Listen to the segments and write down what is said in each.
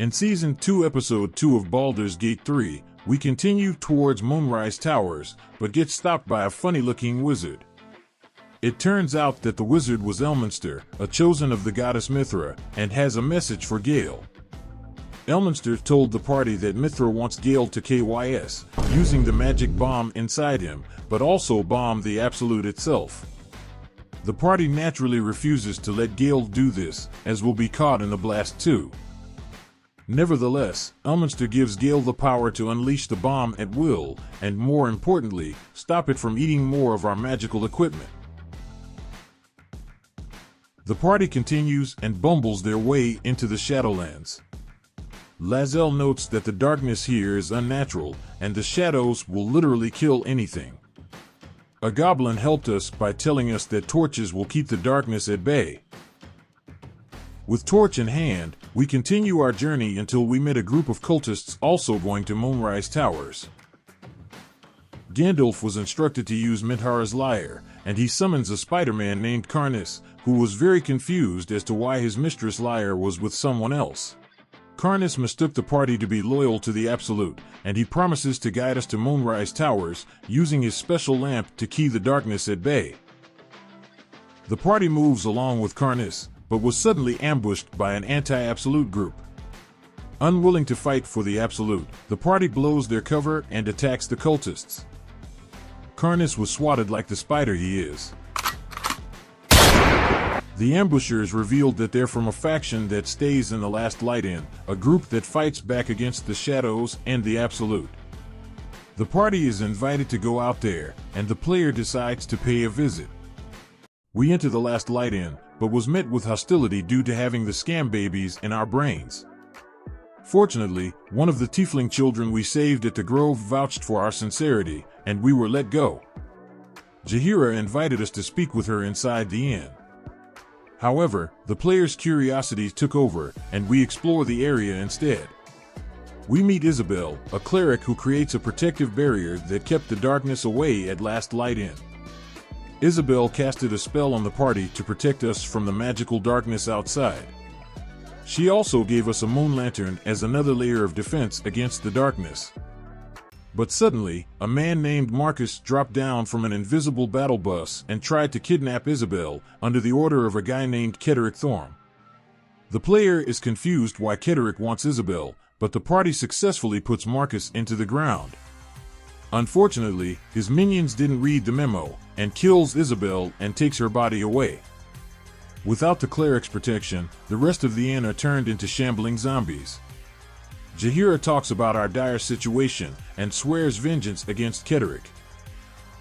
In Season 2, Episode 2 of Baldur's Gate 3, we continue towards Moonrise Towers, but get stopped by a funny-looking wizard. It turns out that the wizard was Elminster, a chosen of the goddess Mithra, and has a message for Gale. Elminster told the party that Mithra wants Gale to KYS, using the magic bomb inside him, but also bomb the Absolute itself. The party naturally refuses to let Gale do this, as will be caught in the blast too. Nevertheless, Elminster gives Gale the power to unleash the bomb at will, and more importantly, stop it from eating more of our magical equipment. The party continues and bumbles their way into the Shadowlands. Lae'zel notes that the darkness here is unnatural, and the shadows will literally kill anything. A goblin helped us by telling us that torches will keep the darkness at bay. With torch in hand, we continue our journey until we meet a group of cultists also going to Moonrise Towers. Gandalf was instructed to use Minthara's lyre, and he summons a Spider-Man named Karnas, who was very confused as to why his mistress Lyre was with someone else. Karnas mistook the party to be loyal to the Absolute, and he promises to guide us to Moonrise Towers, using his special lamp to key the darkness at bay. The party moves along with Karnas, but was suddenly ambushed by an anti-Absolute group. Unwilling to fight for the Absolute, the party blows their cover and attacks the cultists. Karnas was swatted like the spider he is. The ambushers revealed that they're from a faction that stays in the Last Light Inn, a group that fights back against the Shadows and the Absolute. The party is invited to go out there, and the player decides to pay a visit. We enter the Last Light Inn, but was met with hostility due to having the scam babies in our brains. Fortunately, one of the tiefling children we saved at the Grove vouched for our sincerity, and we were let go. Jaheira invited us to speak with her inside the inn. However, the player's curiosity took over, and we explore the area instead. We meet Isabel, a cleric who creates a protective barrier that kept the darkness away at Last Light Inn. Isabel casted a spell on the party to protect us from the magical darkness outside. She also gave us a moon lantern as another layer of defense against the darkness. But suddenly, a man named Marcus dropped down from an invisible battle bus and tried to kidnap Isabel under the order of a guy named Kederic Thorm. The player is confused why Kederic wants Isabel, but the party successfully puts Marcus into the ground. Unfortunately, his minions didn't read the memo, and kills Isabel and takes her body away. Without the cleric's protection, the rest of the inn are turned into shambling zombies. Jaheira talks about our dire situation and swears vengeance against Kederic.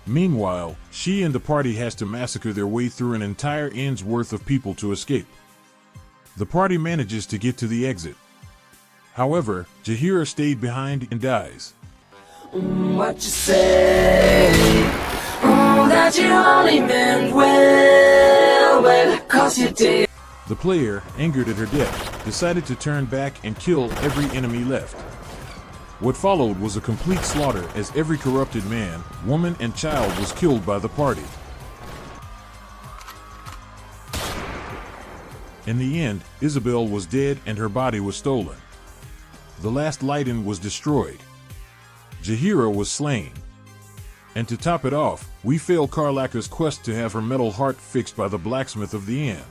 Meanwhile, she and the party has to massacre their way through an entire inn's worth of people to escape. The party manages to get to the exit. However, Jaheira stayed behind and dies. What you say? That you only meant well, 'cause you did. The player, angered at her death, decided to turn back and kill every enemy left. What followed was a complete slaughter as every corrupted man, woman, and child was killed by the party. In the end, Isabel was dead and her body was stolen. The Last Light Inn was destroyed. Jaheira was slain. And to top it off, we fail Karlaka's quest to have her metal heart fixed by the blacksmith of the inn.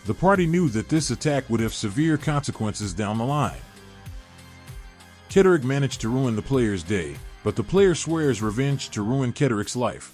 The party knew that this attack would have severe consequences down the line. Kederic managed to ruin the player's day, but the player swears revenge to ruin Kederic's life.